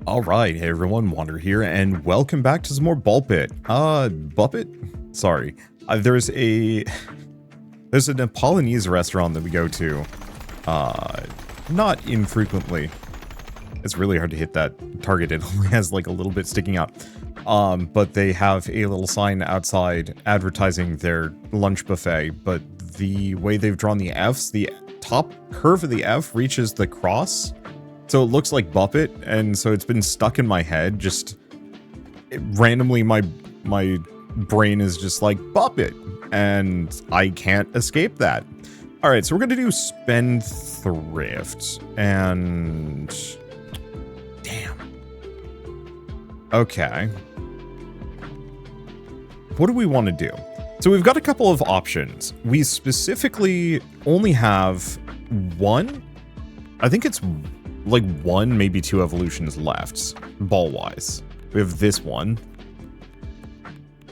Alright, hey everyone, Wander here, and welcome back to some more Buppet. Buppet? Sorry. There's an Nepalese restaurant that we go to, not infrequently. It's really hard to hit that target, it only has like a little bit sticking out. But they have a little sign outside advertising their lunch buffet, but the way they've drawn the Fs, the top curve of the F reaches the cross. So it looks like Buppet, and so it's been stuck in my head, randomly my brain is just like, Buppet, and I can't escape that. Alright, so we're gonna do Spendthrift, and... damn. Okay. What do we want to do? So we've got a couple of options. We specifically only have one, I think it's like one, maybe two evolutions left, ball-wise. We have this one,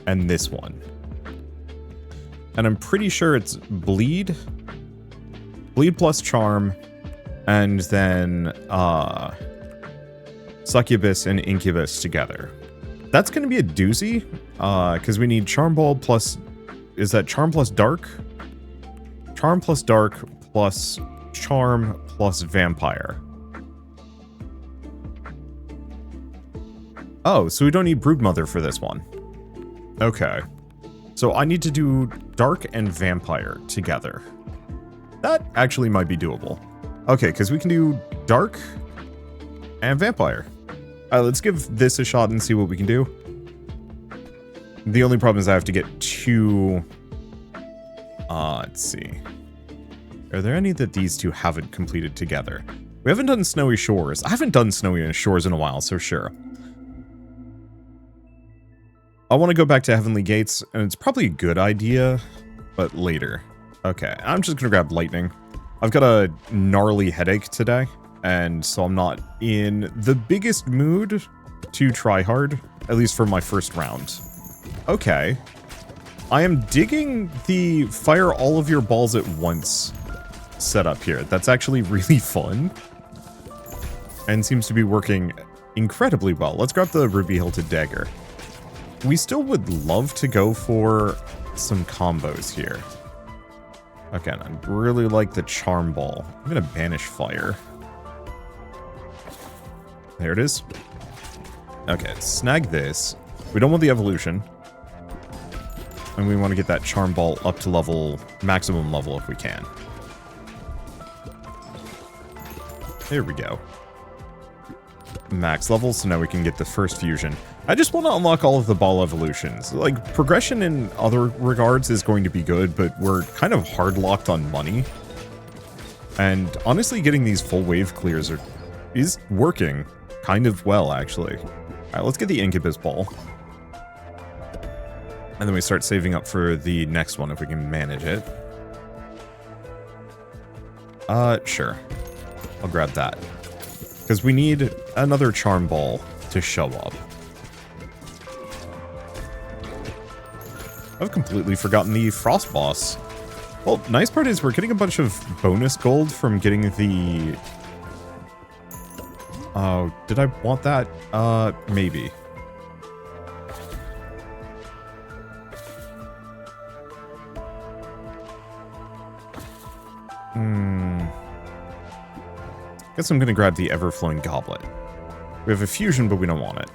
and this one. And I'm pretty sure it's Bleed plus Charm, and then, Succubus and Incubus together. That's gonna be a doozy, because we need Charm Ball plus, is that Charm plus Dark? Charm plus Dark plus Charm plus Vampire. Oh, so we don't need Broodmother for this one. Okay. So I need to do Dark and Vampire together. That actually might be doable. Okay, because we can do Dark and Vampire. Let's give this a shot and see what we can do. The only problem is I have to get two... let's see. Are there any that these two haven't completed together? We haven't done Snowy Shores. I haven't done Snowy Shores in a while, so sure. I want to go back to Heavenly Gates, and it's probably a good idea, but later. Okay, I'm just gonna grab Lightning. I've got a gnarly headache today, and so I'm not in the biggest mood to try hard, at least for my first round. Okay. I am digging the fire all of your balls at once setup here. That's actually really fun, and seems to be working incredibly well. Let's grab the Ruby Hilted Dagger. We still would love to go for some combos here. Again, I really like the Charm Ball. I'm gonna banish fire. There it is. Okay, snag this. We don't want the evolution. And we want to get that Charm Ball up to level, maximum level if we can. There we go. Max level, so now we can get the first fusion. I just want to unlock all of the ball evolutions. Like, progression in other regards is going to be good, but we're kind of hard locked on money. And honestly, getting these full wave clears is working kind of well, actually. Alright, let's get the Incubus Ball. And then we start saving up for the next one if we can manage it. Sure. I'll grab that. Because we need another Charm Ball to show up. I've completely forgotten the Frost Boss. Well, nice part is we're getting a bunch of bonus gold from getting the... Oh, did I want that? Maybe. Guess I'm gonna grab the Ever-Flowing Goblet. We have a fusion, but we don't want it.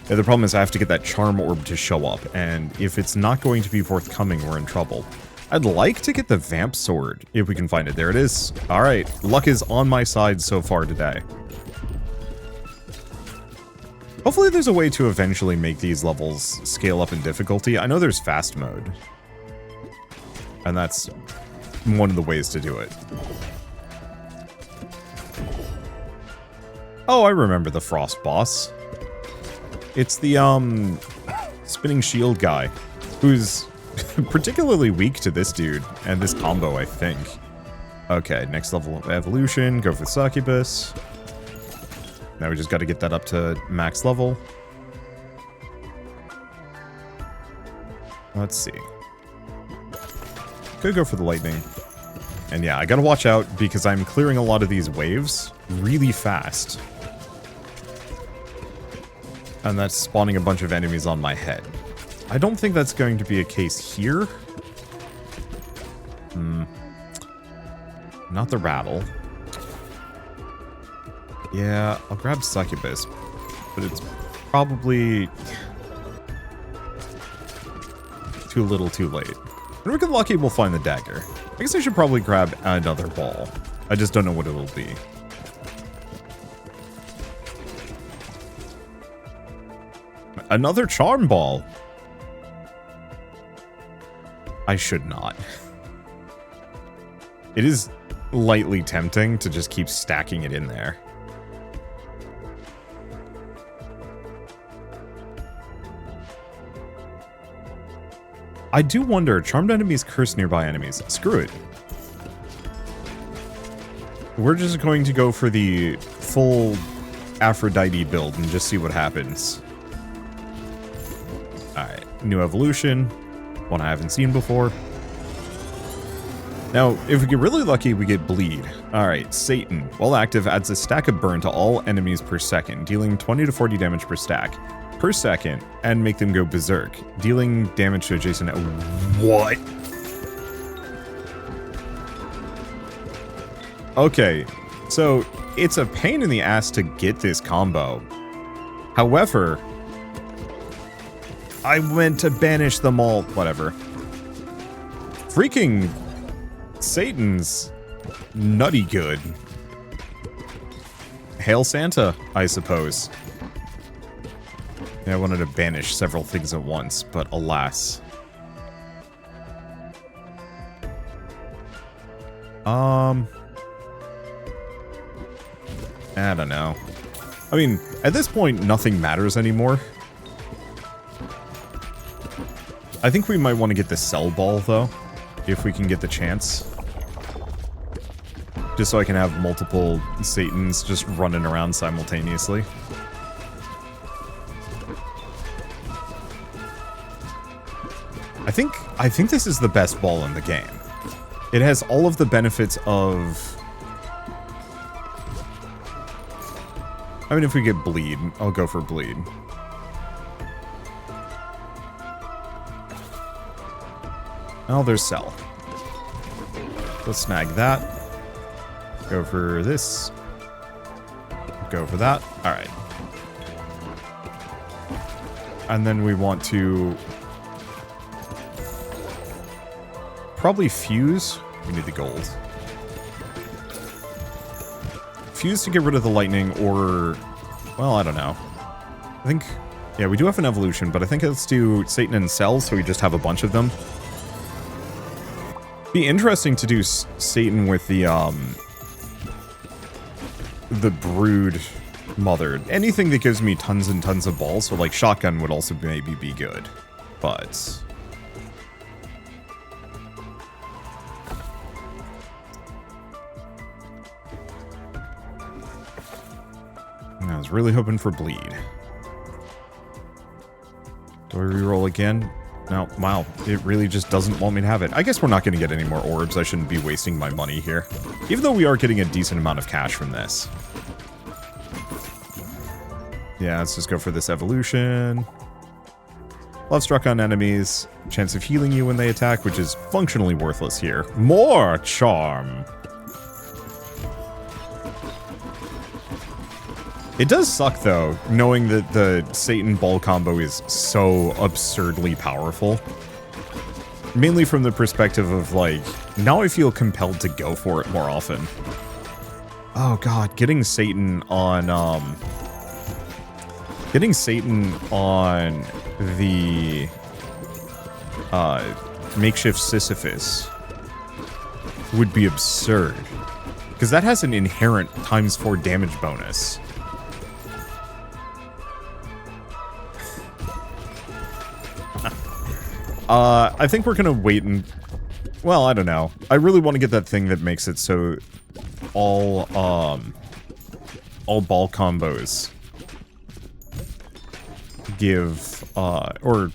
Yeah, the problem is I have to get that Charm Orb to show up, and if it's not going to be forthcoming, we're in trouble. I'd like to get the Vamp Sword, if we can find it. There it is. Alright, luck is on my side so far today. Hopefully there's a way to eventually make these levels scale up in difficulty. I know there's fast mode. And that's one of the ways to do it. Oh, I remember the Frost Boss. It's the, spinning shield guy, who's particularly weak to this dude, and this combo, I think. Okay, next level of evolution, go for Succubus. Now we just gotta get that up to max level. Let's see. Could go for the Lightning. And yeah, I gotta watch out because I'm clearing a lot of these waves really fast. And that's spawning a bunch of enemies on my head. I don't think that's going to be a case here. Not the rattle. Yeah, I'll grab succubus. But it's probably too little too late. When we get lucky, we'll find the dagger. I guess I should probably grab another ball. I just don't know what it'll be. Another charm ball. I should not. It is lightly tempting to just keep stacking it in there. I do wonder, charmed enemies curse nearby enemies. Screw it. We're just going to go for the full Aphrodite build and just see what happens. Alright, new evolution. One I haven't seen before. Now, if we get really lucky, we get bleed. Alright, Satan. While active, adds a stack of burn to all enemies per second, dealing 20 to 40 damage per stack. Per second, and make them go berserk, dealing damage to adjacent... What? Okay, so it's a pain in the ass to get this combo. However, I went to banish them all. Whatever. Freaking Satan's nutty good. Hail Santa, I suppose. I wanted to banish several things at once, but alas. I don't know. I mean, at this point, nothing matters anymore. I think we might want to get the cell ball, though, if we can get the chance. Just so I can have multiple Satans just running around simultaneously. I think this is the best ball in the game. It has all of the benefits of... I mean, if we get bleed, I'll go for bleed. Oh, there's cell. Let's snag that. Go for this. Go for that. Alright. And then we want to... probably fuse. We need the gold. Fuse to get rid of the lightning, or... well, I don't know. I think... yeah, we do have an evolution, but I think let's do Satan and Cell, so we just have a bunch of them. Be interesting to do Satan with the brood mother. Anything that gives me tons and tons of balls, so like shotgun would also maybe be good. But... I was really hoping for bleed. Do I reroll again? No, wow, it really just doesn't want me to have it. I guess we're not going to get any more orbs. I shouldn't be wasting my money here. Even though we are getting a decent amount of cash from this. Yeah, let's just go for this evolution. Love struck on enemies. Chance of healing you when they attack, which is functionally worthless here. More charm! It does suck, though, knowing that the Satan ball combo is so absurdly powerful. Mainly from the perspective of, like, now I feel compelled to go for it more often. Oh god, getting Satan on the makeshift Sisyphus would be absurd. Because that has an inherent ×4 damage bonus. I think we're gonna wait and... well, I don't know. I really want to get that thing that makes it so all ball combos give, or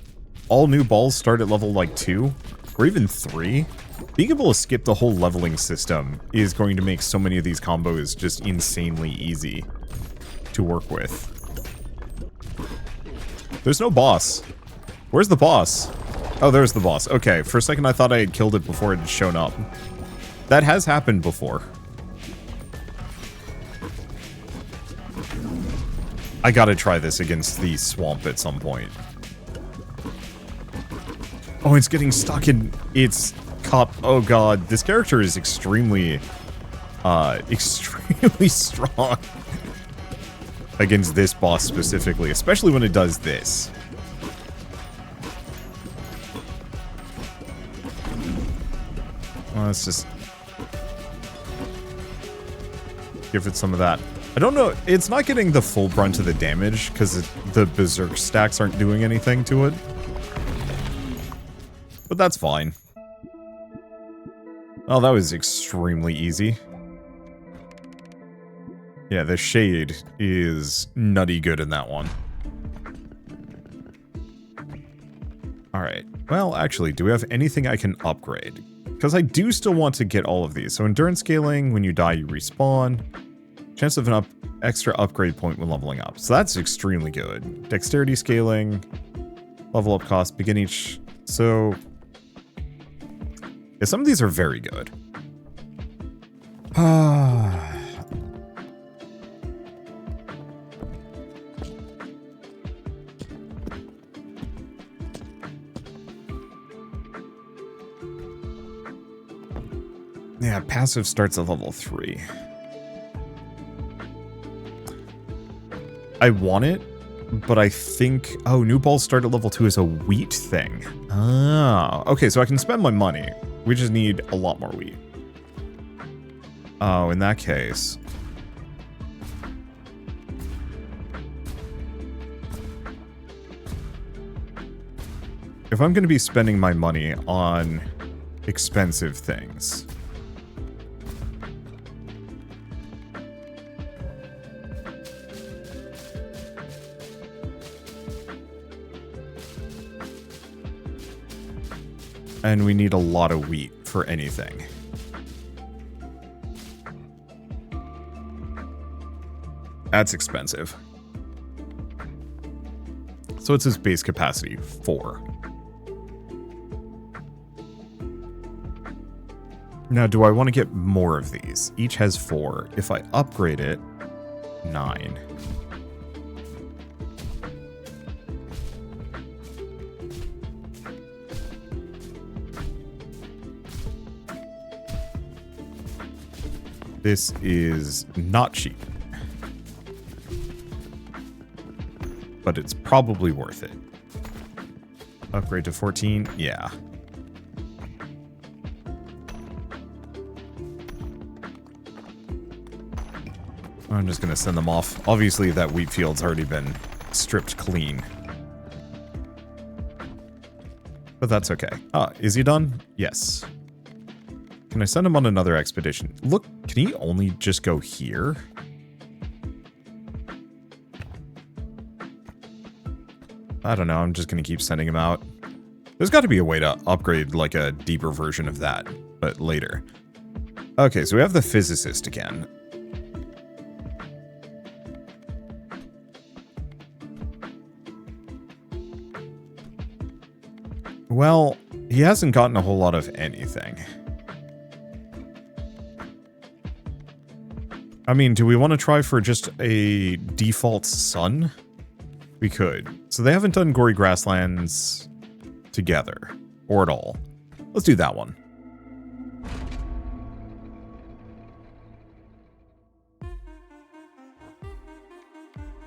all new balls start at level, like, 2, or even 3. Being able to skip the whole leveling system is going to make so many of these combos just insanely easy to work with. There's no boss. Where's the boss? Oh, there's the boss. Okay, for a second I thought I had killed it before it had shown up. That has happened before. I gotta try this against the swamp at some point. Oh, it's getting stuck in its cup. Oh god, this character is extremely strong against this boss specifically, especially when it does this. Well, let's just give it some of that. I don't know, it's not getting the full brunt of the damage because the berserk stacks aren't doing anything to it. But that's fine. Oh, that was extremely easy. Yeah, the shade is nutty good in that one. Alright, well, actually, do we have anything I can upgrade? Because I do still want to get all of these. So endurance scaling, when you die you respawn. Chance of an extra upgrade point when leveling up. So that's extremely good. Dexterity scaling, level up cost, begin each... So... yeah, some of these are very good. Yeah, passive starts at level 3. I want it, but I think... oh, new balls start at level 2 is a wheat thing. Ah, okay, so I can spend my money. We just need a lot more wheat. Oh, in that case... if I'm going to be spending my money on expensive things... and we need a lot of wheat for anything. That's expensive. So it's his base capacity, 4. Now, do I want to get more of these? Each has 4. If I upgrade it, 9. This is not cheap. But it's probably worth it. Upgrade to 14? Yeah. I'm just gonna send them off. Obviously that wheat field's already been stripped clean. But that's okay. Ah, is he done? Yes. Can I send him on another expedition? Look, can he only just go here? I don't know, I'm just gonna keep sending him out. There's got to be a way to upgrade, like, a deeper version of that, but later. Okay, so we have the physicist again. Well, he hasn't gotten a whole lot of anything. I mean, do we want to try for just a default sun? We could. So they haven't done Gory Grasslands together, or at all. Let's do that one.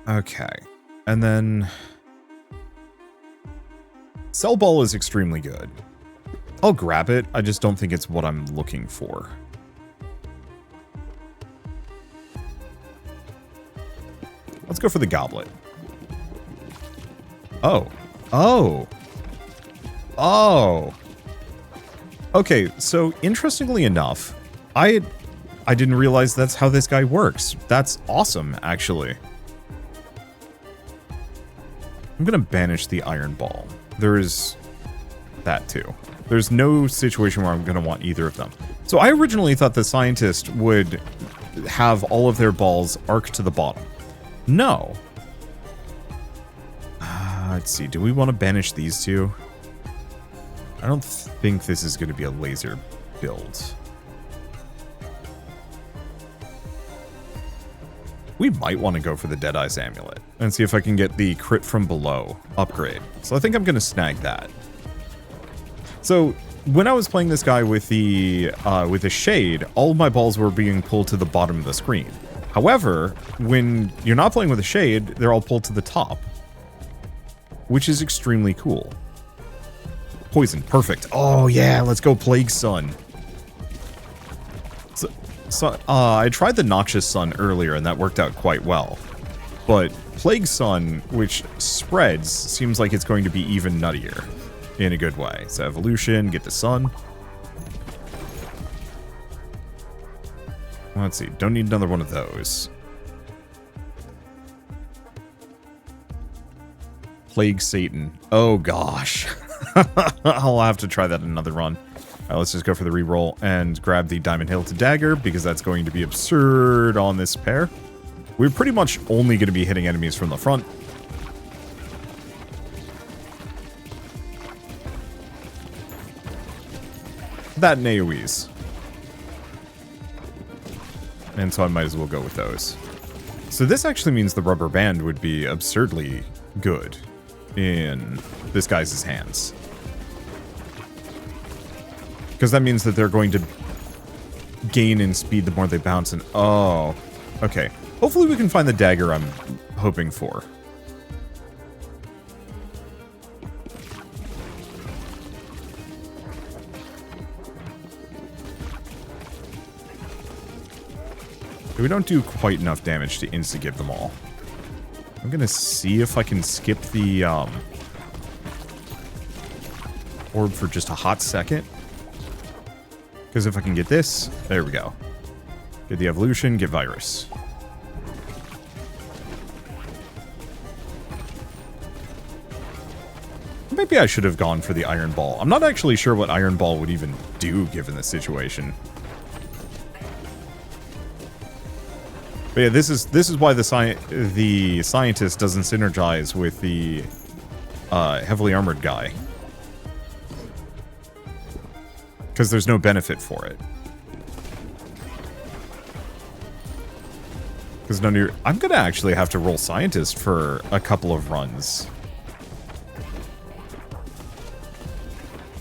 Okay. And then... Cell Ball is extremely good. I'll grab it, I just don't think it's what I'm looking for. Let's go for the goblet. Oh. Oh. Oh. Okay, so interestingly enough, I didn't realize that's how this guy works. That's awesome, actually. I'm gonna banish the iron ball. There is that too. There's no situation where I'm going to want either of them. So I originally thought the scientist would have all of their balls arc to the bottom. No. Let's see. Do we want to banish these two? I don't think this is going to be a laser build. We might want to go for the Deadeye's Amulet and see if I can get the crit from below upgrade. So I think I'm going to snag that. So when I was playing this guy with the shade, all of my balls were being pulled to the bottom of the screen. However, when you're not playing with a shade, they're all pulled to the top, which is extremely cool. Poison, perfect. Oh yeah, let's go Plague Sun. So, I tried the Noxious Sun earlier, and that worked out quite well. But Plague Sun, which spreads, seems like it's going to be even nuttier in a good way. So evolution, get the sun. Let's see, don't need another one of those. Plague Satan. Oh gosh. I'll have to try that in another run. Let's just go for the reroll and grab the Diamond Hilted Dagger, because that's going to be absurd on this pair. We're pretty much only going to be hitting enemies from the front. That and AoEs. And so I might as well go with those. So this actually means the rubber band would be absurdly good in this guy's hands. Because that means that they're going to gain in speed the more they bounce. And oh, okay. Hopefully we can find the dagger I'm hoping for. We don't do quite enough damage to insta-give them all. I'm gonna see if I can skip the orb for just a hot second. Because if I can get this, there we go. Get the evolution, get virus. Maybe I should have gone for the Iron Ball. I'm not actually sure what Iron Ball would even do given the situation. But yeah, this is why the scientist doesn't synergize with the heavily armored guy. Because there's no benefit for it. Because I'm gonna actually have to roll scientist for a couple of runs.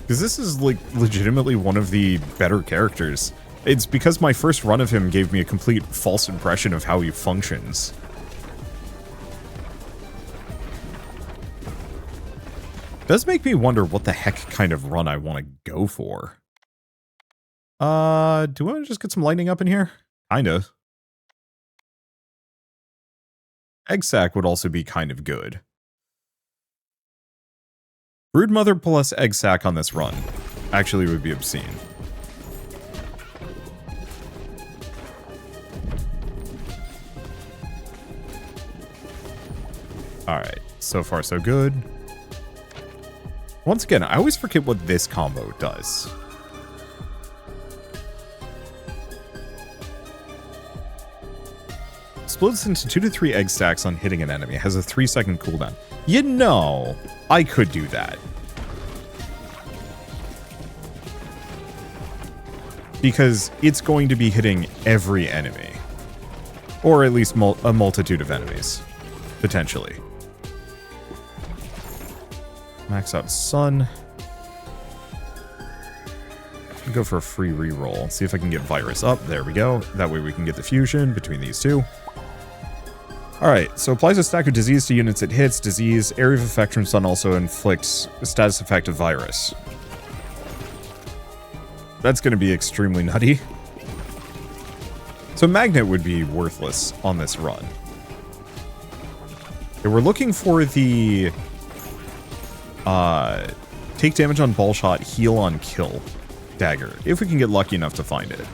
Because this is like legitimately one of the better characters. It's because my first run of him gave me a complete false impression of how he functions. Does make me wonder what the heck kind of run I want to go for. Do I want to just get some lightning up in here? Kinda. Egg sack would also be kind of good. Broodmother plus egg sack on this run actually would be obscene. Alright, so far so good. Once again, I always forget what this combo does. Explodes into 2 to 3 egg stacks on hitting an enemy. Has a 3-second cooldown. You know, I could do that. Because it's going to be hitting every enemy. Or at least a multitude of enemies. Potentially. Max out sun. Go for a free reroll. See if I can get virus up. There we go. That way we can get the fusion between these two. Alright, so applies a stack of disease to units it hits. Disease, area of effect from sun also inflicts a status effect of virus. That's going to be extremely nutty. So magnet would be worthless on this run. Okay, we're looking for the take damage on ball shot, heal on kill dagger, if we can get lucky enough to find it.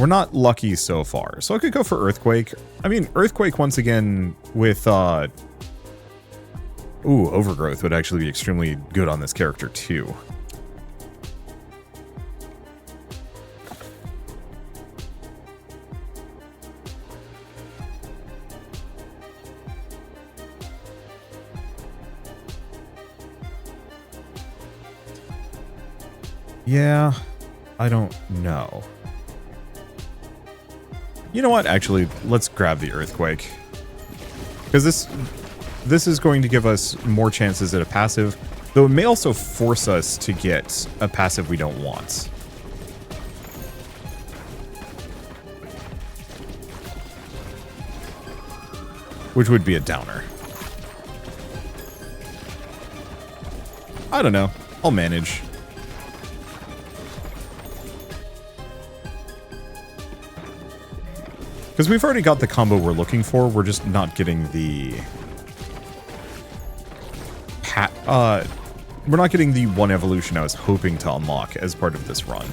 we're not lucky so far. So I could go for Earthquake. I mean, Earthquake once again with, ooh, Overgrowth would actually be extremely good on this character too. Yeah, I don't know. You know what? Actually, let's grab the Earthquake. Because this is going to give us more chances at a passive, though it may also force us to get a passive we don't want. Which would be a downer. I don't know. I'll manage. Because we've already got the combo we're looking for, we're just not getting the... we're not getting the one evolution I was hoping to unlock as part of this run.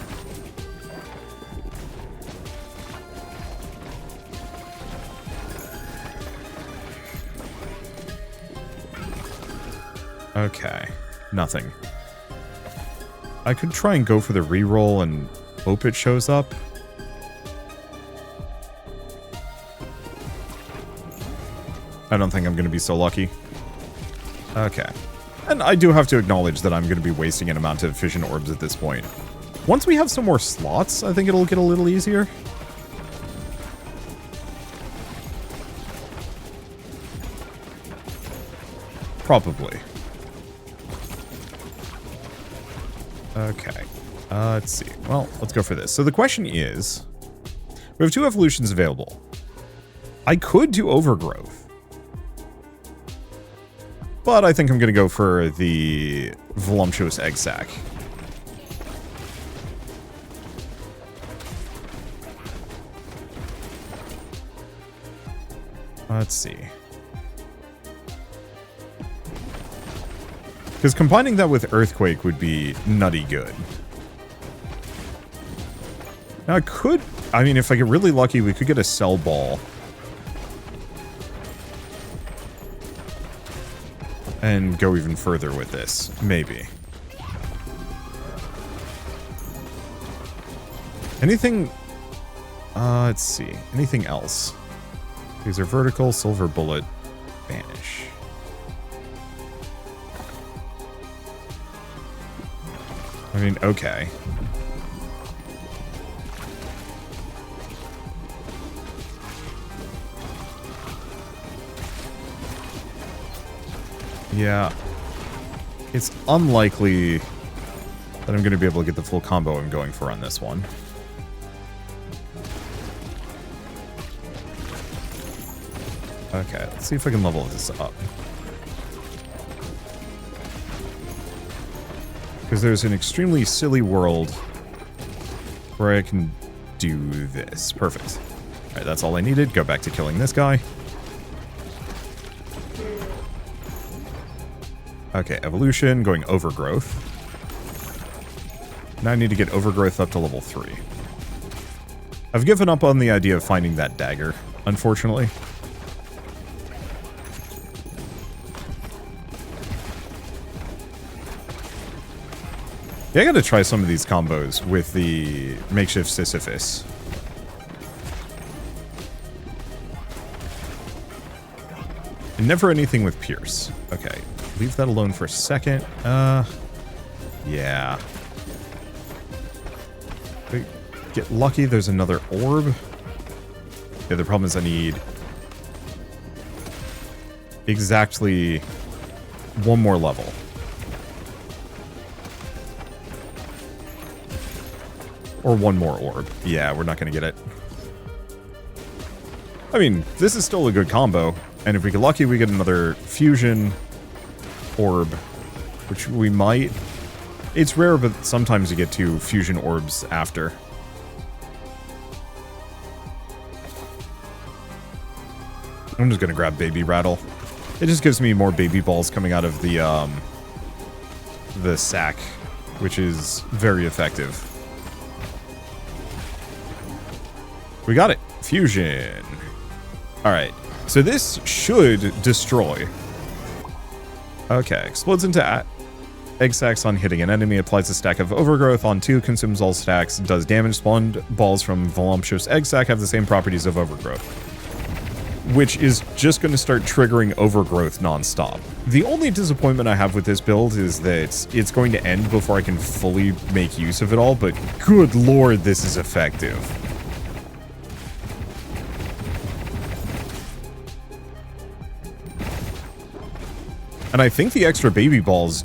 Okay, nothing. I could try and go for the reroll and hope it shows up. I don't think I'm going to be so lucky. Okay. And I do have to acknowledge that I'm going to be wasting an amount of fission orbs at this point. Once we have some more slots, I think it'll get a little easier. Probably. Okay. Let's see. Well, let's go for this. So the question is, we have 2 evolutions available. I could do Overgrowth. But I think I'm going to go for the Voluptuous Egg Sac. Let's see. Because combining that with Earthquake would be nutty good. Now I could... I mean, if I get really lucky, we could get a Cell Ball. And go even further with this. Maybe. Anything... let's see. Anything else? These are vertical, silver bullet, vanish. I mean, okay. Yeah. It's unlikely that I'm going to be able to get the full combo I'm going for on this one. Okay, let's see if I can level this up. Because there's an extremely silly world where I can do this. Perfect. Alright, that's all I needed. Go back to killing this guy. Okay, evolution, going Overgrowth. Now I need to get Overgrowth up to level 3. I've given up on the idea of finding that dagger, unfortunately. Yeah, I gotta try some of these combos with the makeshift Sisyphus. And never anything with Pierce. Okay, leave that alone for a second. Yeah. If I get lucky, there's another orb. Yeah, the problem is I need exactly one more level. Or one more orb. Yeah, we're not going to get it. I mean, this is still a good combo. And if we get lucky, we get another fusion orb. Which we might. It's rare, but sometimes you get 2 fusion orbs after. I'm just going to grab Baby Rattle. It just gives me more baby balls coming out of the sack. Which is very effective. We got it. Fusion. All right. So this should destroy. Okay. Explodes into egg sacs on hitting an enemy. Applies a stack of overgrowth on 2. Consumes all stacks. Does damage. Spawned balls from voluptuous egg sac have the same properties of overgrowth, which is just going to start triggering overgrowth nonstop. The only disappointment I have with this build is that it's going to end before I can fully make use of it all, but good lord, this is effective. And I think the extra baby balls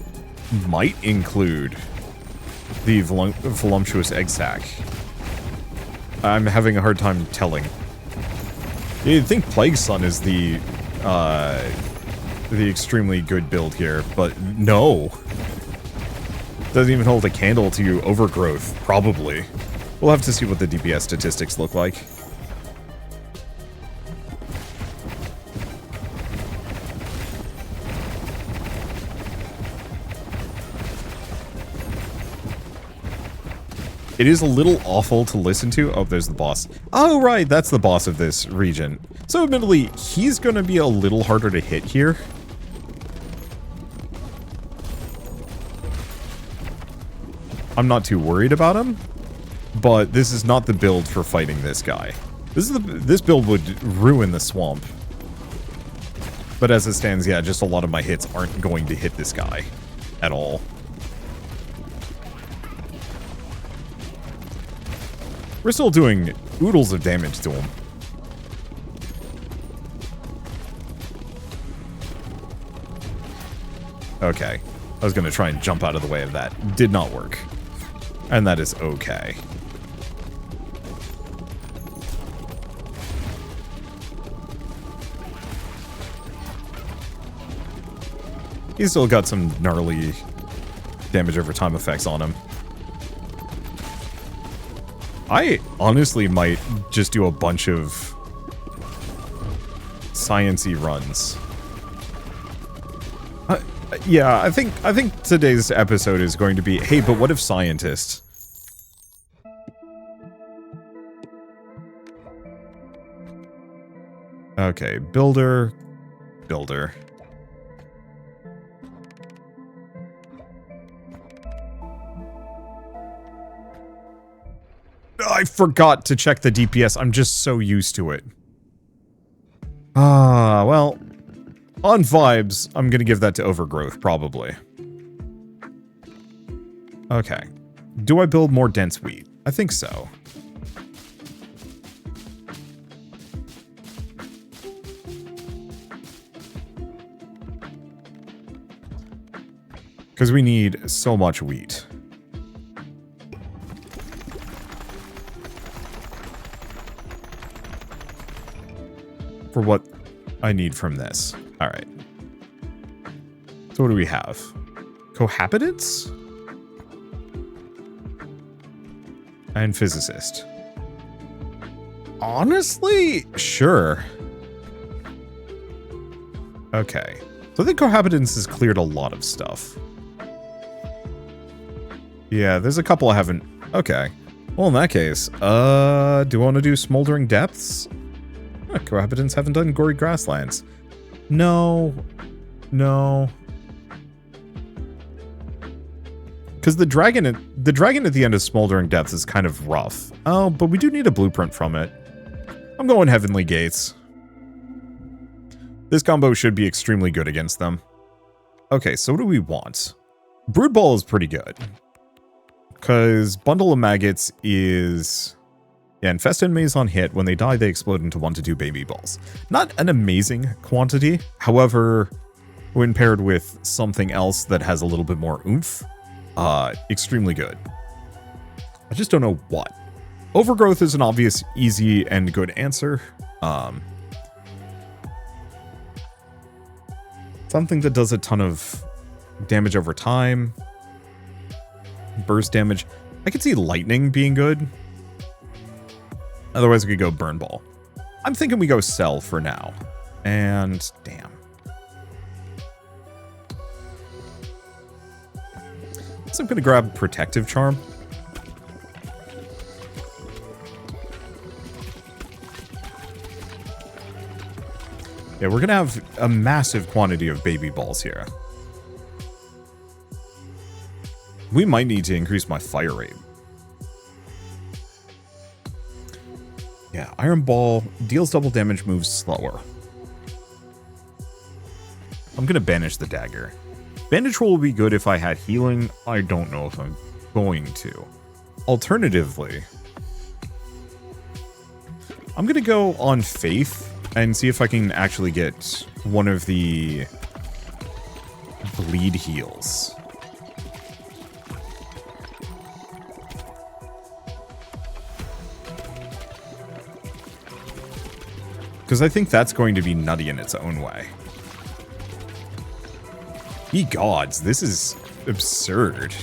might include the voluptuous egg sac. I'm having a hard time telling. You'd think Plague Sun is the extremely good build here, but no. Doesn't even hold a candle to overgrowth, probably. We'll have to see what the DPS statistics look like. It is a little awful to listen to. Oh, there's the boss. Oh, right, that's the boss of this region. So, admittedly, he's going to be a little harder to hit here. I'm not too worried about him, but this is not the build for fighting this guy. This build would ruin the swamp. But as it stands, yeah, just a lot of my hits aren't going to hit this guy at all. We're still doing oodles of damage to him. Okay. I was going to try and jump out of the way of that. Did not work. And that is okay. He's still got some gnarly damage over time effects on him. I honestly might just do a bunch of science-y runs. Yeah, I think today's episode is going to be, hey, but what if scientists? Okay, builder. I forgot to check the DPS. I'm just so used to it. Well, on vibes, I'm gonna give that to overgrowth, probably. Okay. Do I build more dense wheat? I think so. Because we need so much wheat. For what I need from this. Alright. So what do we have? Cohabitants? And physicist. Honestly, sure. Okay. So I think cohabitants has cleared a lot of stuff. Yeah, there's a couple I haven't... Okay. Well, in that case, do I want to do smoldering depths? Cohabitants haven't done gory grasslands. No. Because the dragon at the end of Smoldering Depths is kind of rough. Oh, but we do need a blueprint from it. I'm going Heavenly Gates. This combo should be extremely good against them. Okay, so what do we want? Brood Ball is pretty good. Because Bundle of Maggots is... Yeah, infest enemies on hit. When they die, they explode into 1 to 2 baby balls. Not an amazing quantity. However, when paired with something else that has a little bit more oomph, extremely good. I just don't know what. Overgrowth is an obvious, easy, and good answer. Something that does a ton of damage over time. Burst damage. I could see lightning being good. Otherwise, we could go Burn Ball. I'm thinking we go Cell for now. And, damn. So I'm going to grab Protective Charm. Yeah, we're gonna have a massive quantity of baby balls here. We might need to increase my fire rate. Yeah, Iron Ball deals double damage, moves slower. I'm gonna banish the dagger. Bandage roll will be good if I had healing. I don't know if I'm going to. Alternatively, I'm gonna go on Faith and see if I can actually get one of the bleed heals. Because I think that's going to be nutty in its own way. Ye gods, this is absurd.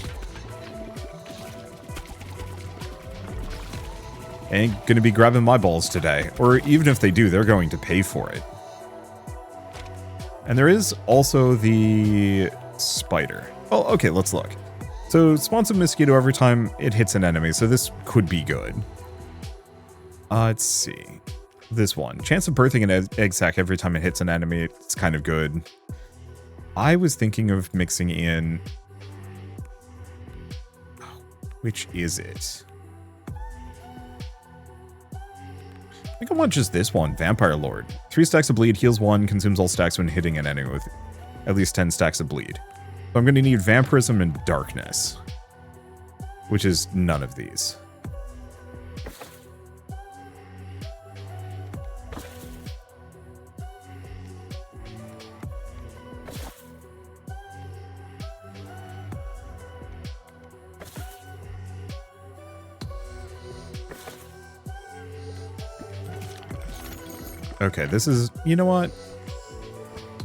Ain't gonna be grabbing my balls today. Or even if they do, they're going to pay for it. And there is also the spider. Oh, okay, let's look. So, spawns a mosquito every time it hits an enemy, so this could be good. Let's see. This one. Chance of birthing an egg sac every time it hits an enemy. It's kind of good. I was thinking of mixing in... Which is it? I think I want just this one. Vampire Lord. 3 stacks of bleed, heals 1, consumes all stacks when hitting an enemy with at least 10 stacks of bleed. So I'm going to need Vampirism and Darkness. Which is none of these. Okay, this is... You know what?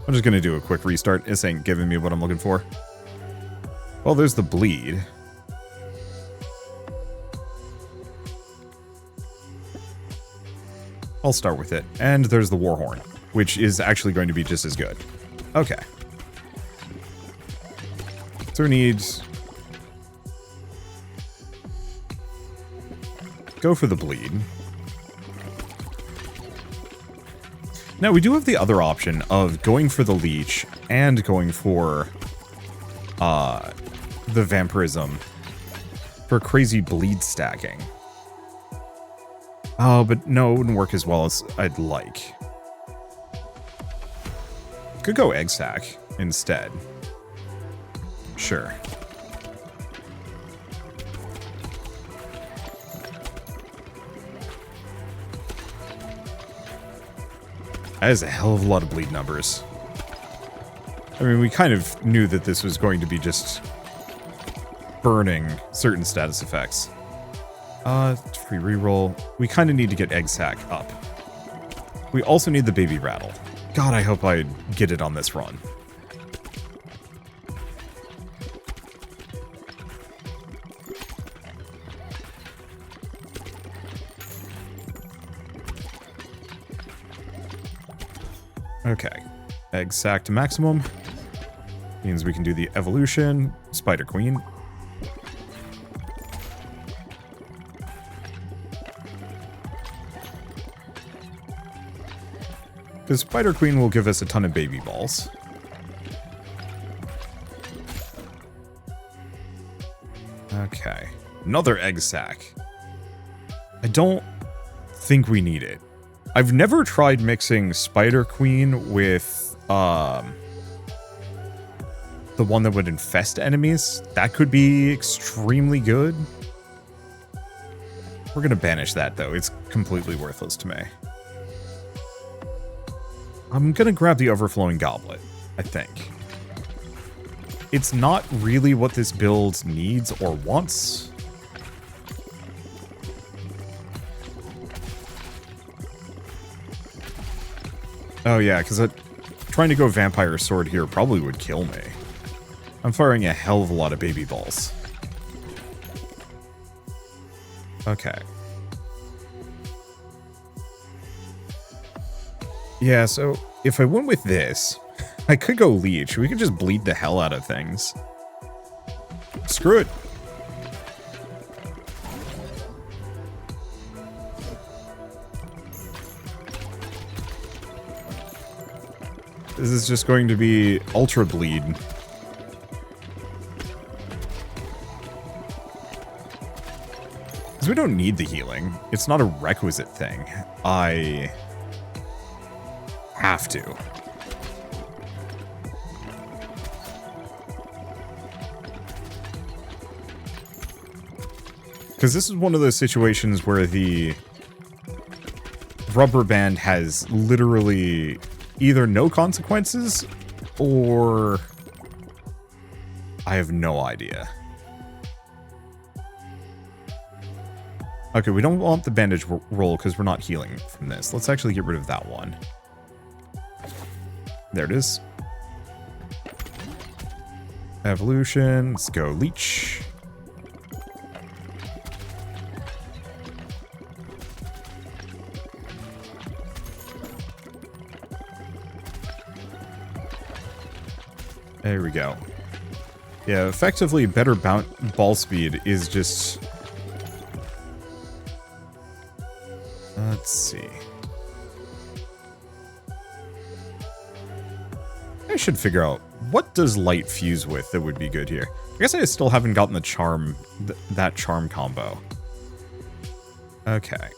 I'm just going to do a quick restart. This ain't giving me what I'm looking for. Well, there's the bleed. I'll start with it. And there's the Warhorn, which is actually going to be just as good. Okay. So we need... Go for the bleed. Now, we do have the other option of going for the leech and going for the vampirism for crazy bleed stacking. Oh, but no, it wouldn't work as well as I'd like. Could go egg sac instead. Sure. That is a hell of a lot of bleed numbers. I mean, we kind of knew that this was going to be just burning certain status effects. Free reroll. We kind of need to get egg sac up. We also need the baby rattle. God, I hope I get it on this run. Okay, egg sac to maximum. Means we can do the evolution. Spider Queen. The Spider Queen will give us a ton of baby balls. Okay, another egg sac. I don't think we need it. I've never tried mixing Spider Queen with the one that would infest enemies. That could be extremely good. We're gonna banish that though. It's completely worthless to me. I'm gonna grab the Overflowing Goblet, I think. It's not really what this build needs or wants. Oh yeah, because trying to go Vampire Sword here probably would kill me. I'm firing a hell of a lot of baby balls. Okay. Yeah, so if I went with this, I could go Leech. We could just bleed the hell out of things. Screw it. This is just going to be ultra bleed. Because we don't need the healing. It's not a requisite thing. I have to. Because this is one of those situations where the rubber band has literally either no consequences or I have no idea. Okay, we don't want the bandage roll because we're not healing from this. Let's actually get rid of that one. There it is. Evolution. Let's go leech. There we go. Yeah, effectively better ball speed is just... Let's see. I should figure out what does light fuse with that would be good here. I guess I still haven't gotten the charm, that charm combo. Okay.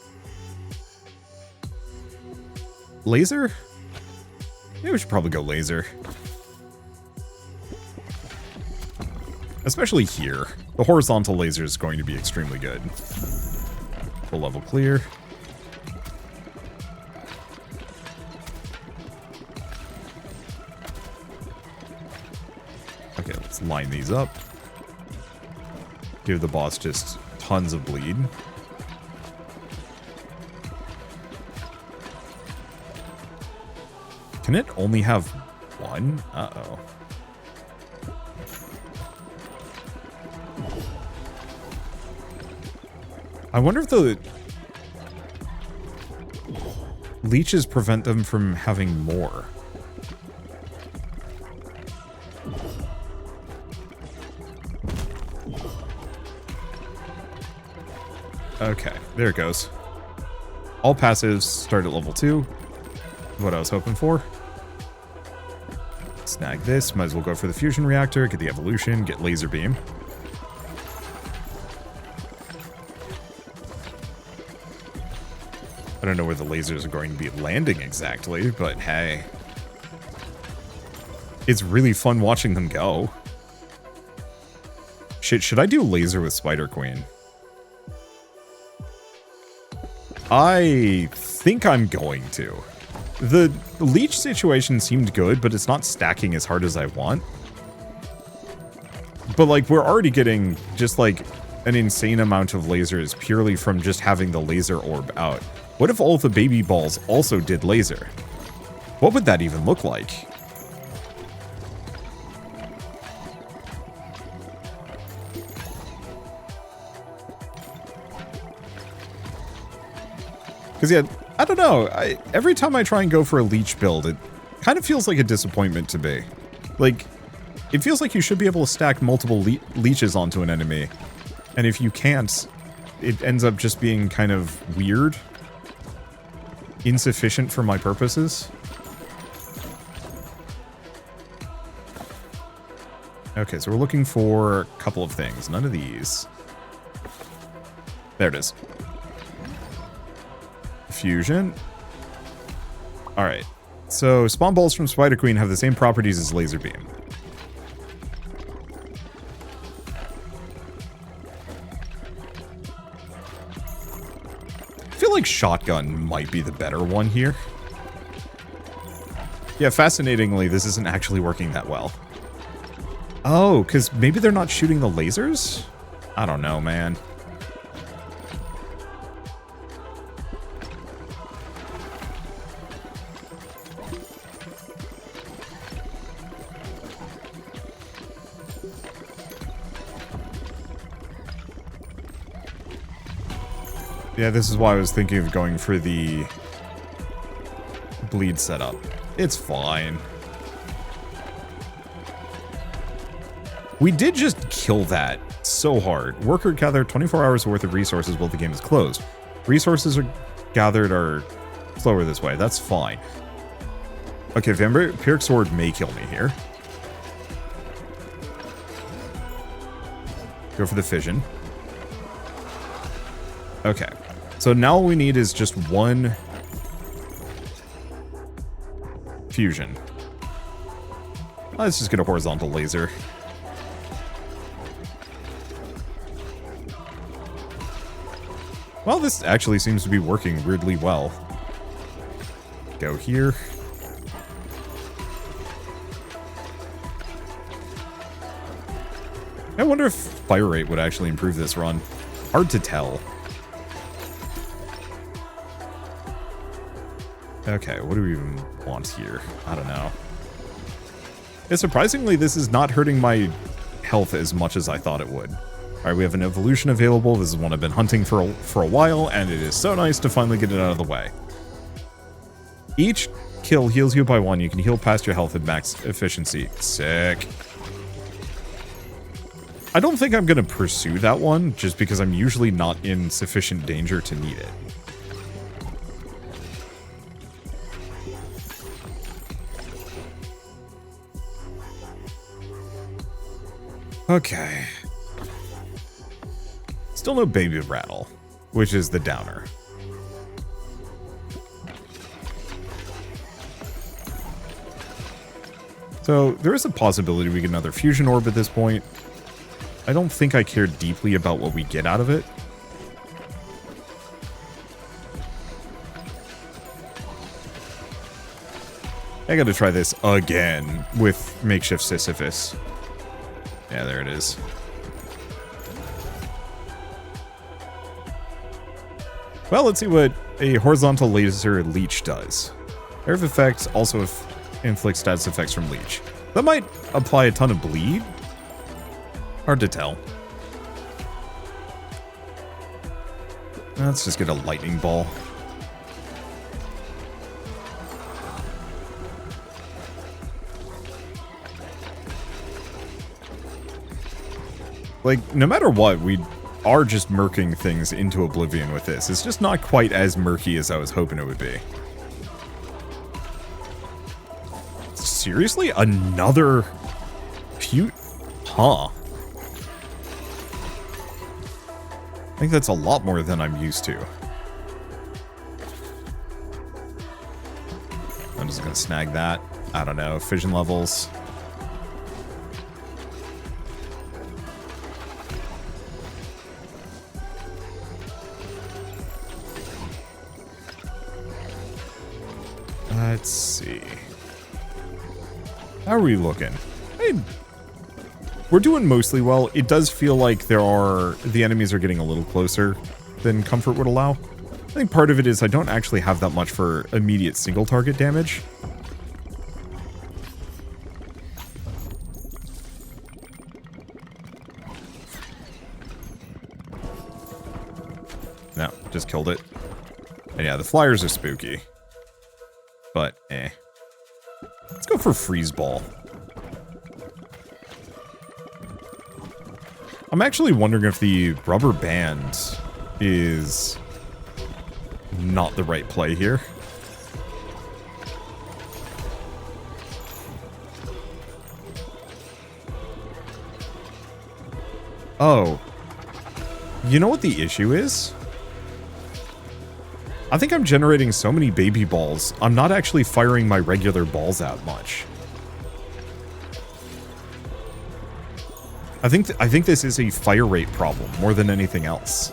Laser? Yeah, we should probably go laser. Especially here. The horizontal laser is going to be extremely good. Full level clear. Okay, let's line these up. Give the boss just tons of bleed. Can it only have one? Uh-oh. I wonder if the leeches prevent them from having more. Okay, there it goes. All passives start at level 2. What I was hoping for. Snag this. Might as well go for the fusion reactor, get the evolution, get laser beam. I don't know where the lasers are going to be landing exactly, but hey. It's really fun watching them go. Shit, should I do laser with Spider Queen? I think I'm going to. The leech situation seemed good, but it's not stacking as hard as I want. But like, we're already getting just like an insane amount of lasers purely from just having the laser orb out. What if all the baby balls also did laser? What would that even look like? Because yeah, I don't know. Every time I try and go for a leech build, it kind of feels like a disappointment to me. Like, it feels like you should be able to stack multiple leeches onto an enemy. And if you can't, it ends up just being kind of weird. Insufficient for my purposes. Okay, so we're looking for a couple of things. None of these. There it is. Fusion. Alright. So, spawn balls from Spider Queen have the same properties as laser beam. I feel like shotgun might be the better one here. Yeah, fascinatingly, this isn't actually working that well. Oh, because maybe they're not shooting the lasers? I don't know, man. Yeah, this is why I was thinking of going for the bleed setup. It's fine. We did just kill that so hard. Worker gather 24 hours worth of resources while the game is closed. Resources are gathered are slower this way. That's fine. Okay, Vampiric Sword may kill me here. Go for the fission. Okay. So now all we need is just one fusion. Let's just get a horizontal laser. Well, this actually seems to be working weirdly well. Go here. I wonder if fire rate would actually improve this run. Hard to tell. Okay, what do we even want here? I don't know. Yeah, surprisingly, this is not hurting my health as much as I thought it would. Alright, we have an evolution available. This is one I've been hunting for a while, and it is so nice to finally get it out of the way. Each kill heals you by 1. You can heal past your health at max efficiency. Sick. I don't think I'm going to pursue that one, just because I'm usually not in sufficient danger to need it. Okay. Still no baby rattle, which is the downer. So there is a possibility we get another fusion orb at this point. I don't think I care deeply about what we get out of it. I gotta try this again with makeshift Sisyphus. Yeah, there it is. Well, let's see what a horizontal laser leech does. Area of effects also inflicts status effects from leech. That might apply a ton of bleed. Hard to tell. Let's just get a lightning ball. Like, no matter what, we are just murking things into oblivion with this. It's just not quite as murky as I was hoping it would be. Seriously? Another cute? Huh. I think that's a lot more than I'm used to. I'm just gonna snag that. I don't know, fission levels. Let's see. How are we looking? We're doing mostly well. It does feel like the enemies are getting a little closer than comfort would allow. I think part of it is I don't actually have that much for immediate single target damage. No, just killed it. And yeah, the flyers are spooky. But, eh. Let's go for freeze ball. I'm actually wondering if the rubber band is not the right play here. Oh. You know what the issue is? I think I'm generating so many baby balls, I'm not actually firing my regular balls out much. I think this is a fire rate problem more than anything else.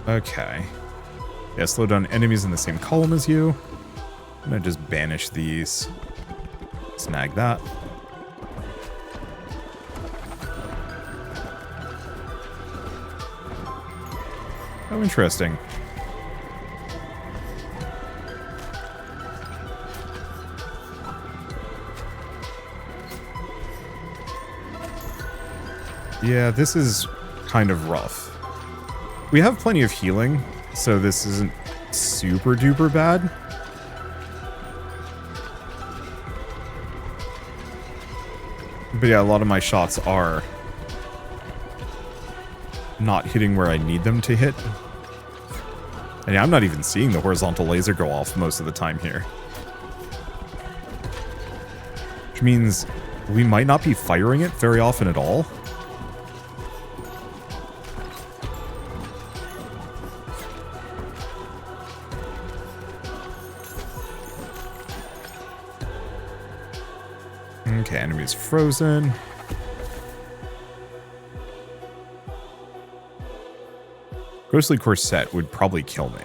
Okay. Yeah, slow down enemies in the same column as you. I'm gonna just banish these. Snag that. Oh, interesting. Yeah, this is kind of rough. We have plenty of healing, so this isn't super duper bad. But yeah, a lot of my shots are not hitting where I need them to hit. And yeah, I'm not even seeing the horizontal laser go off most of the time here. Which means we might not be firing it very often at all. Okay, enemy's frozen. Ghostly Corset would probably kill me.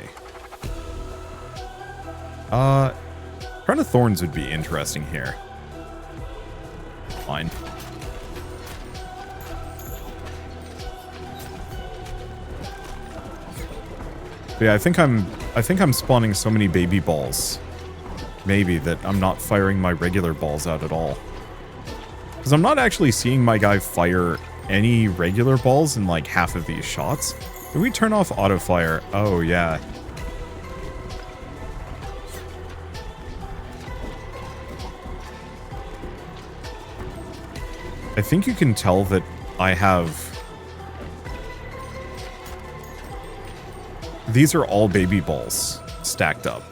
Crown of Thorns would be interesting here. Fine. But yeah, I think I'm spawning so many baby balls. Maybe that I'm not firing my regular balls out at all. Because I'm not actually seeing my guy fire any regular balls in like half of these shots. Did we turn off auto fire? Oh, yeah. I think you can tell that I have... These are all baby balls stacked up.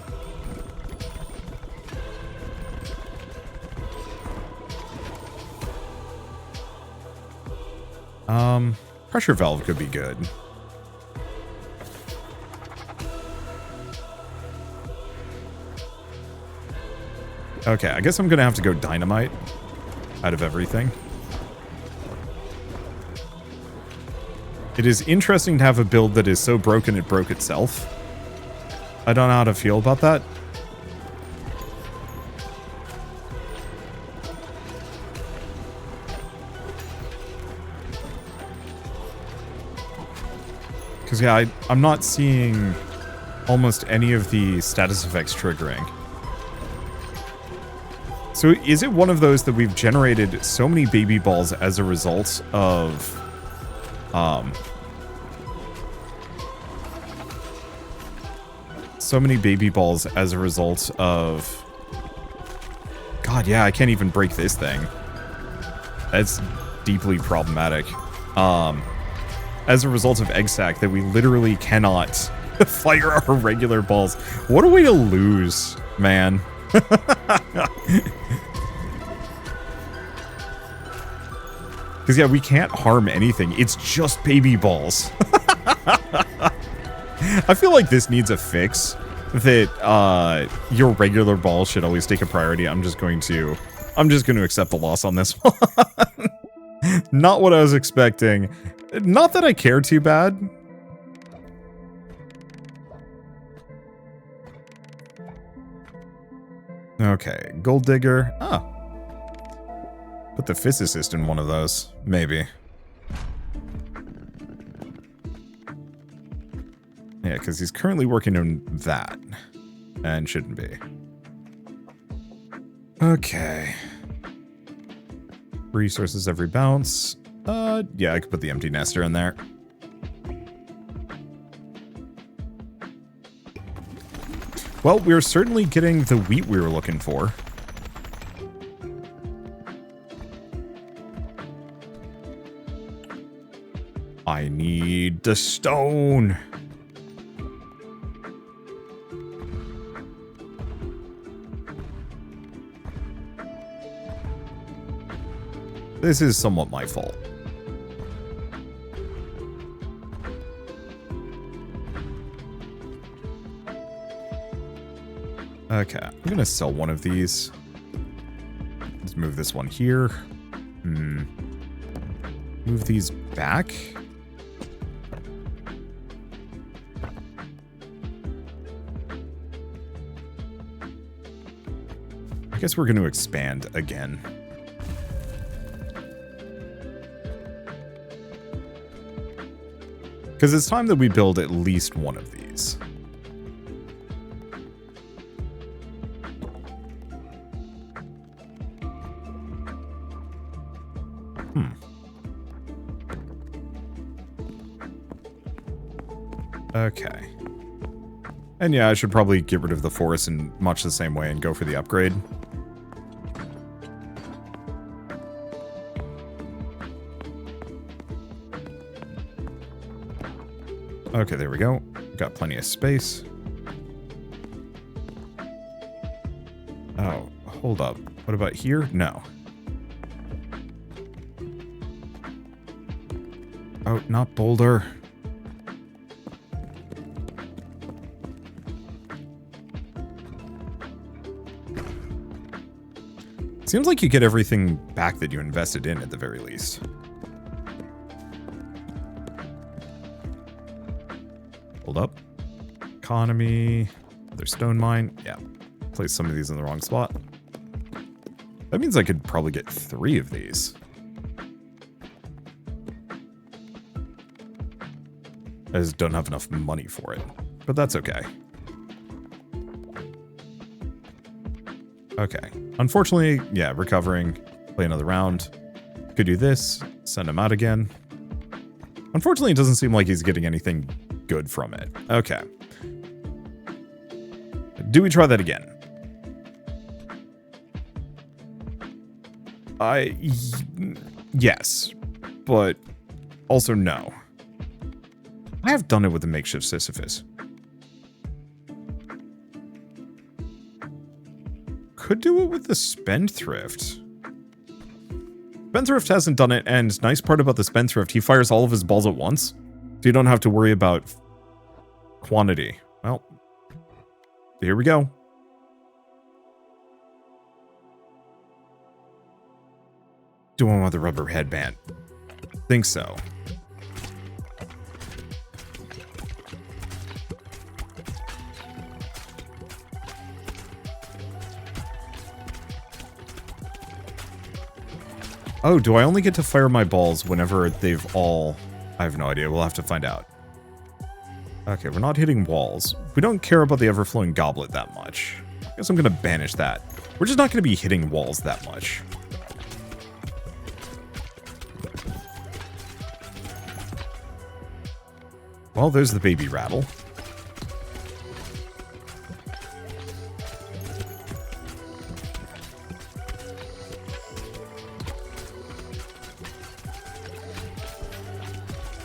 Pressure valve could be good. Okay, I guess I'm gonna have to go dynamite out of everything. It is interesting to have a build that is so broken it broke itself. I don't know how to feel about that. Because, yeah, I'm not seeing almost any of the status effects triggering. So is it one of those that we've generated so many baby balls as a result of... so many baby balls as a result of... God, yeah, I can't even break this thing. That's deeply problematic. As a result of egg sack, that we literally cannot fire our regular balls. What a way to lose, man. Because, yeah, we can't harm anything. It's just baby balls. I feel like this needs a fix. That your regular balls should always take a priority. I'm just going to accept the loss on this one. Not what I was expecting. Not that I care too bad. Okay, gold digger. Oh. Put the physicist in one of those. Maybe. Yeah, because he's currently working on that. And shouldn't be. Okay. Resources every bounce. Yeah, I could put the empty nester in there. Well, we're certainly getting the wheat we were looking for. I need the stone. This is somewhat my fault. Okay, I'm gonna sell one of these. Let's move this one here. Move these back. I guess we're gonna expand again. Because it's time that we build at least one of these. Okay. And yeah, I should probably get rid of the forest in much the same way and go for the upgrade. Okay, there we go. Got plenty of space. Oh, hold up. What about here? No. Oh, not boulder. Seems like you get everything back that you invested in at the very least. Hold up. Economy. Another stone mine. Yeah. Place some of these in the wrong spot. That means I could probably get 3 of these. I just don't have enough money for it. But that's okay. Okay. Unfortunately, yeah, recovering. Play another round. Could do this. Send him out again. Unfortunately, it doesn't seem like he's getting anything good from it. Okay. Do we try that again? Yes. But also no. I have done it with the makeshift Sisyphus. Could do it with the Spendthrift. Spendthrift hasn't done it, and nice part about the Spendthrift, he fires all of his balls at once, so you don't have to worry about quantity. Well, here we go. Do I want the rubber headband? Think so. Oh, do I only get to fire my balls whenever they've all... I have no idea. We'll have to find out. Okay, we're not hitting walls. We don't care about the ever-flowing goblet that much. I guess I'm going to banish that. We're just not going to be hitting walls that much. Well, there's the baby rattle.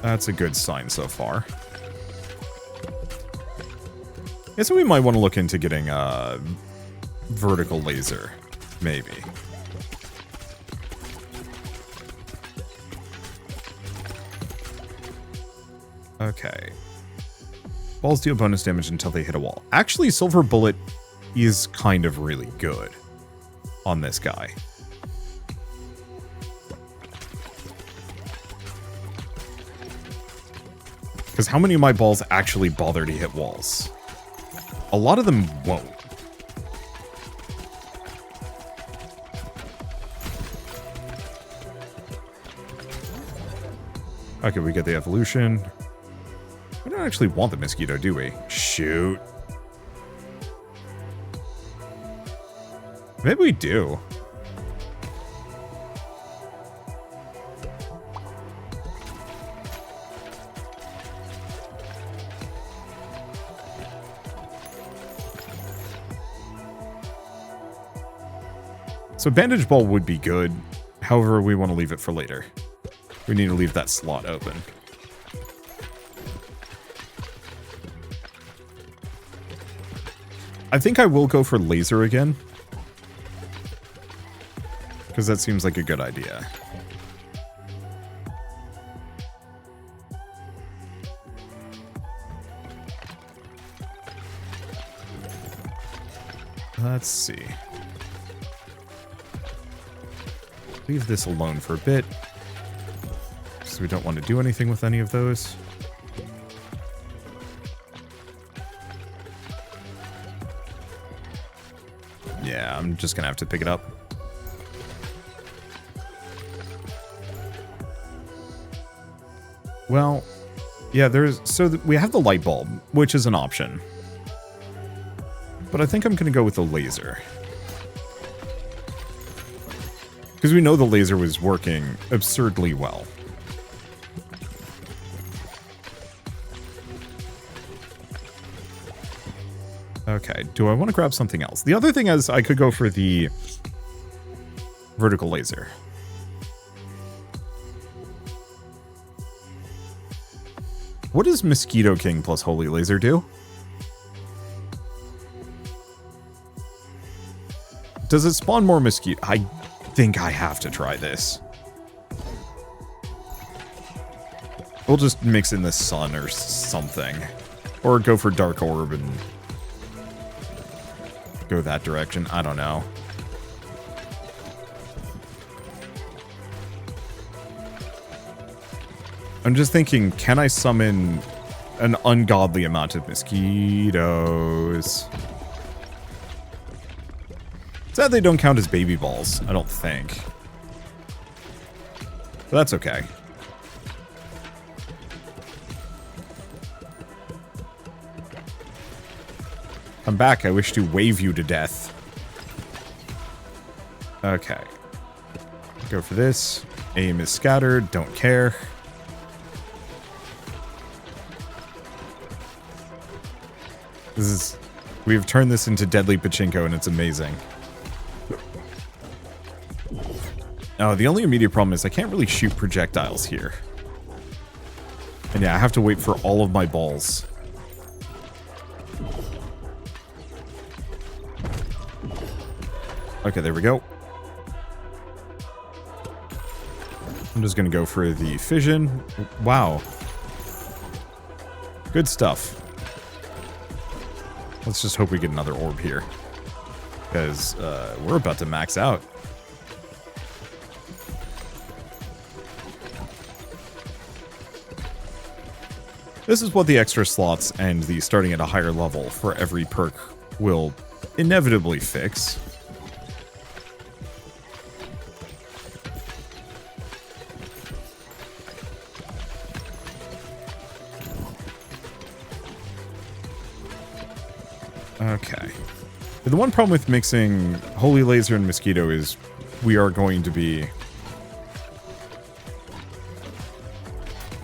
That's a good sign so far. Yeah, so we might want to look into getting a vertical laser, maybe. Okay. Balls deal bonus damage until they hit a wall. Actually, Silver Bullet is kind of really good on this guy. Because how many of my balls actually bother to hit walls? A lot of them won't. Okay, we get the evolution. We don't actually want the mosquito, do we? Shoot. Maybe we do. So bandage ball would be good. However, we want to leave it for later. We need to leave that slot open. I think I will go for laser again. Because that seems like a good idea. Let's see. Leave this alone for a bit. Because we don't want to do anything with any of those. Yeah, I'm just gonna have to pick it up. Well, yeah, we have the light bulb, which is an option. But I think I'm gonna go with the laser. Because we know the laser was working absurdly well. Okay, do I want to grab something else? The other thing is I could go for the vertical laser. What does Mosquito King plus Holy Laser do? Does it spawn more mosquito? I think I have to try this. We'll just mix in the sun or something. Or go for Dark Orb and go that direction. I don't know. I'm just thinking, can I summon an ungodly amount of mosquitoes? Sadly, they don't count as baby balls, I don't think. But that's okay. Come back, I wish to wave you to death. Okay. Go for this. Aim is scattered, don't care. We've turned this into deadly pachinko and it's amazing. Oh, the only immediate problem is I can't really shoot projectiles here. And yeah, I have to wait for all of my balls. Okay, there we go. I'm just gonna go for the fission. Wow. Good stuff. Let's just hope we get another orb here. Because we're about to max out. This is what the extra slots and the starting at a higher level for every perk will inevitably fix. Okay. The one problem with mixing Holy Laser and Mosquito is we are going to be...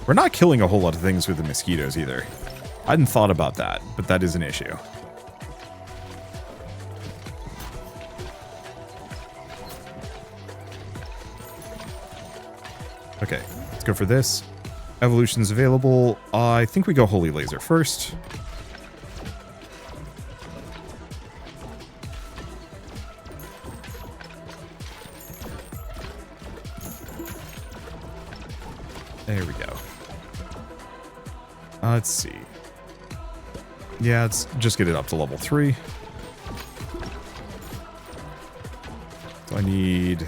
We're not killing a whole lot of things with the mosquitoes either. I hadn't thought about that, but that is an issue. Okay, let's go for this. Evolution's available. I think we go Holy Laser first. There we go. Let's see. Yeah, let's just get it up to level 3. So I need...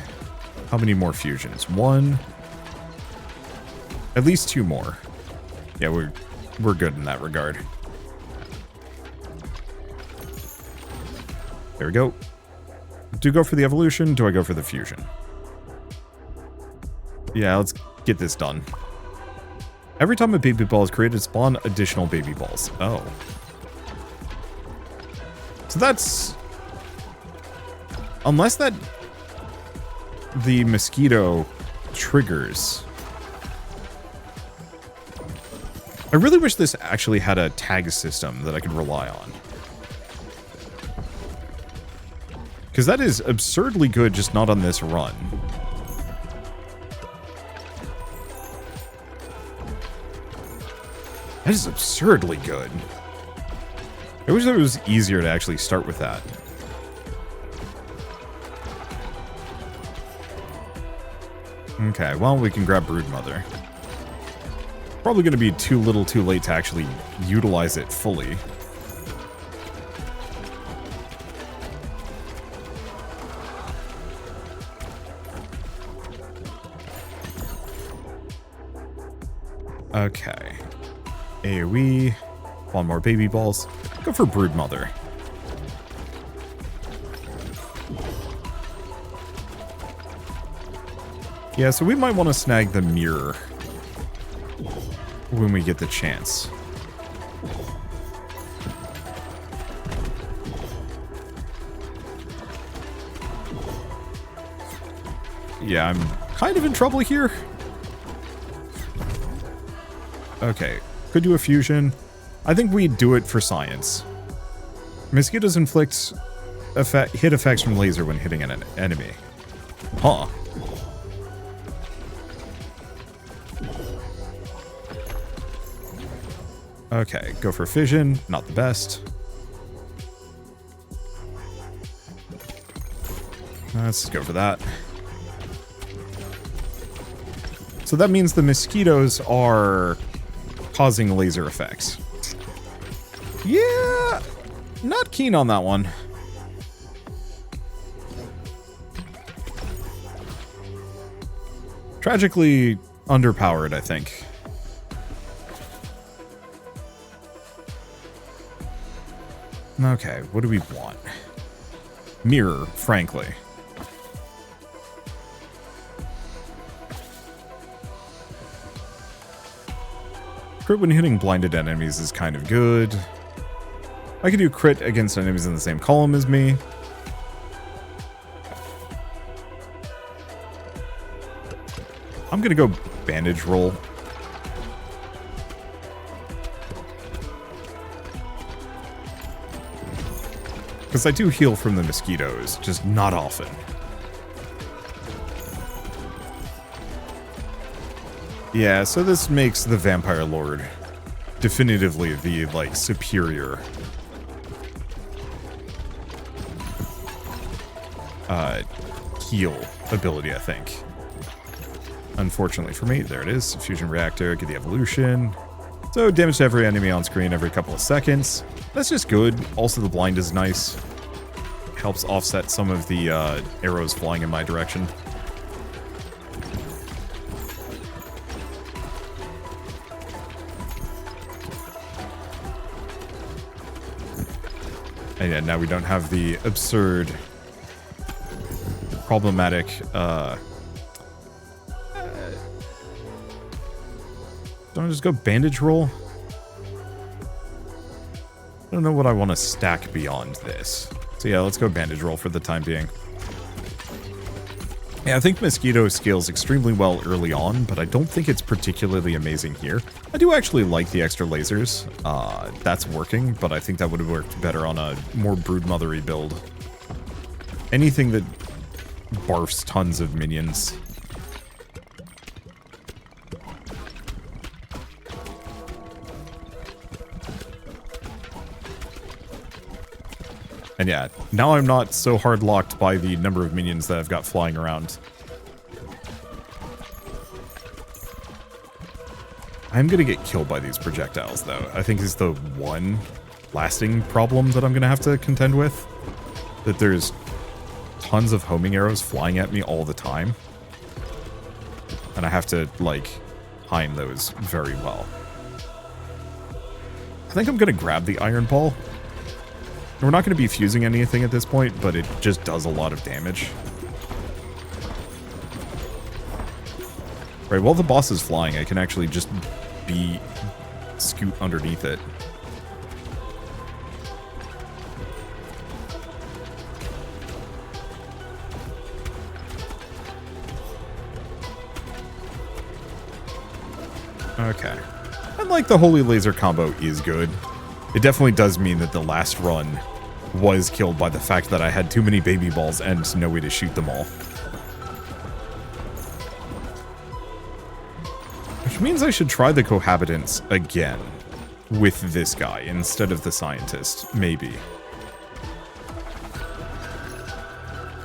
How many more fusions? 1. At least 2 more. Yeah, we're good in that regard. There we go. Do you go for the evolution? Do I go for the fusion? Yeah, let's get this done. Every time a baby ball is created, spawn additional baby balls. Oh. So that's... Unless that... The mosquito triggers... I really wish this actually had a tag system that I could rely on. Because that is absurdly good, just not on this run. That is absurdly good. I wish it was easier to actually start with that. Okay, well, we can grab Broodmother. Probably going to be too little too late to actually utilize it fully. Okay. AoE. One more baby balls. Go for Broodmother. Yeah, so we might want to snag the mirror when we get the chance. Yeah, I'm kind of in trouble here. Okay, could do a fusion. I think we do it for science. Mosquitoes inflict hit effects from laser when hitting an enemy. Huh. Okay, go for fission. Not the best. Let's go for that. So that means the mosquitoes are causing laser effects. Yeah, not keen on that one. Tragically underpowered, I think. Okay, what do we want? Mirror, frankly. Crit when hitting blinded enemies is kind of good. I can do crit against enemies in the same column as me. I'm gonna go bandage roll. Because I do heal from the mosquitoes, just not often. Yeah, so this makes the Vampire Lord definitively the, like, superior heal ability, I think. Unfortunately for me, there it is. Fusion reactor, get the evolution. So damage to every enemy on screen every couple of seconds. That's just good. Also, the blind is nice. Helps offset some of the arrows flying in my direction. And yeah, now we don't have the absurd, problematic, don't I just go bandage roll? I don't know what I want to stack beyond this. So yeah, let's go bandage roll for the time being. Yeah, I think Mosquito scales extremely well early on, but I don't think it's particularly amazing here. I do actually like the extra lasers. That's working, but I think that would have worked better on a more broodmothery build. Anything that barfs tons of minions. And yeah, now I'm not so hard locked by the number of minions that I've got flying around. I'm gonna get killed by these projectiles, though. I think is the one lasting problem that I'm gonna have to contend with. That there's tons of homing arrows flying at me all the time. And I have to, like, time those very well. I think I'm gonna grab the Iron Ball. We're not going to be fusing anything at this point, but it just does a lot of damage. Right, while the boss is flying, I can actually just scoot underneath it. Okay. And like the Holy Laser combo is good. It definitely does mean that the last run was killed by the fact that I had too many baby balls and no way to shoot them all. Which means I should try the cohabitants again with this guy instead of the scientist, maybe.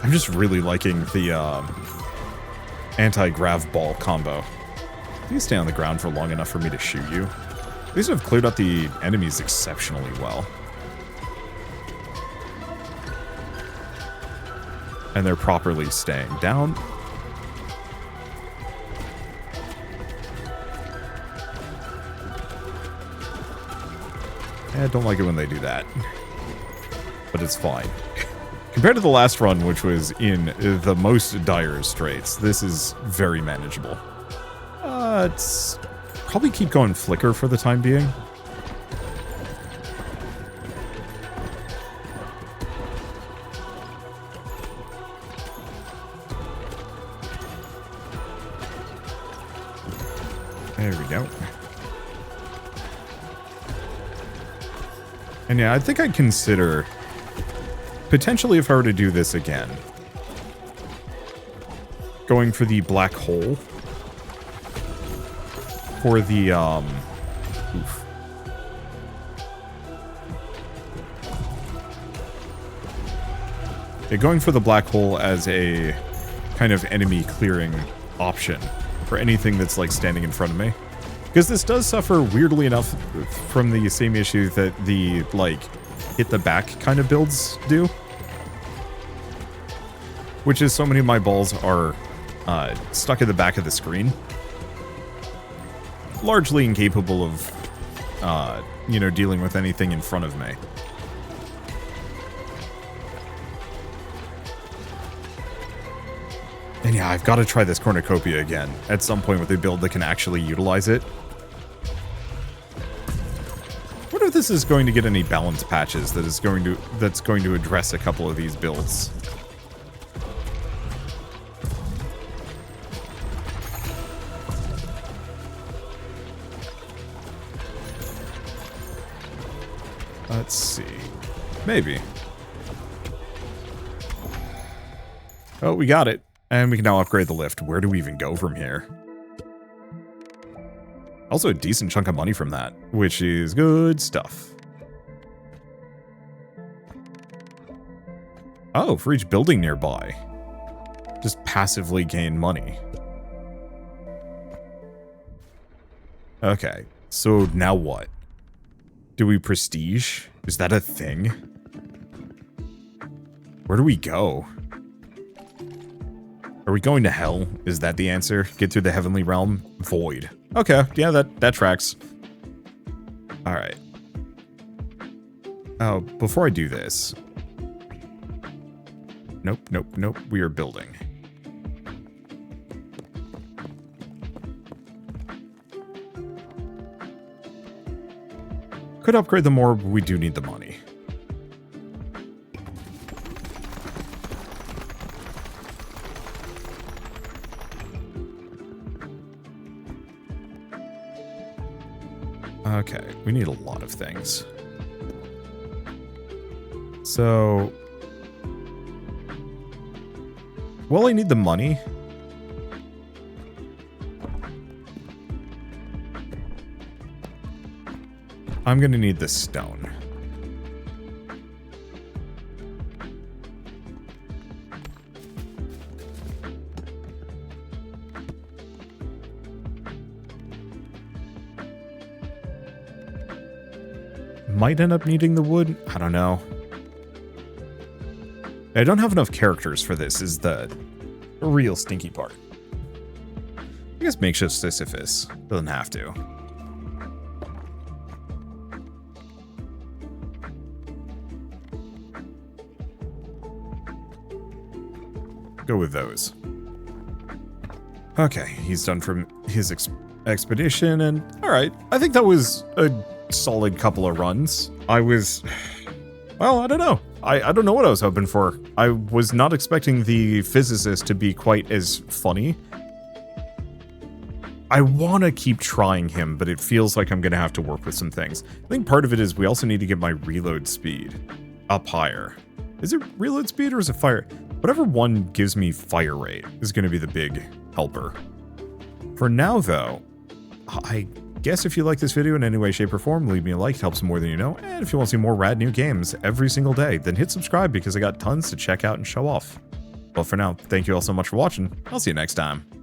I'm just really liking the anti-grav ball combo. You stay on the ground for long enough for me to shoot you. These have cleared out the enemies exceptionally well. And they're properly staying down. I don't like it when they do that. But it's fine. Compared to the last run, which was in the most dire straits, this is very manageable. It's probably keep going Flicker for the time being. There we go. And yeah, I think I'd consider potentially if I were to do this again, going for the black hole for the, oof. Yeah, going for the black hole as a kind of enemy clearing option for anything that's like standing in front of me. Because this does suffer, weirdly enough, from the same issue that the, like, hit the back kind of builds do. Which is so many of my balls are stuck at the back of the screen. Largely incapable of, you know, dealing with anything in front of me. And yeah, I've got to try this cornucopia again at some point with a build that can actually utilize it. What if this is going to get any balance patches that's going to address a couple of these builds? Let's see. Maybe. Oh, we got it. And we can now upgrade the lift. Where do we even go from here? Also a decent chunk of money from that, which is good stuff. Oh, for each building nearby. Just passively gain money. Okay, so now what? Do we prestige? Is that a thing? Where do we go? Are we going to hell? Is that the answer? Get through the heavenly realm? Void. Okay, yeah, that tracks. Alright. Oh, before I do this... Nope, nope, nope. We are building. Could upgrade them more, but we do need the money. Okay, we need a lot of things. So... well, I need the money. I'm gonna need the stone. Might end up needing the wood. I don't know. I don't have enough characters for this is the real stinky part. I guess makeshift Sisyphus. Doesn't have to. Go with those. Okay, he's done from his expedition, and alright. I think that was a solid couple of runs. I was... well, I don't know. I don't know what I was hoping for. I was not expecting the physicist to be quite as funny. I want to keep trying him, but it feels like I'm going to have to work with some things. I think part of it is we also need to get my reload speed up higher. Is it reload speed or is it fire? Whatever one gives me fire rate is going to be the big helper. For now, though, I guess if you like this video in any way, shape, or form, leave me a like. It helps more than you know. And if you want to see more rad new games every single day, then hit subscribe because I got tons to check out and show off. But for now, thank you all so much for watching. I'll see you next time.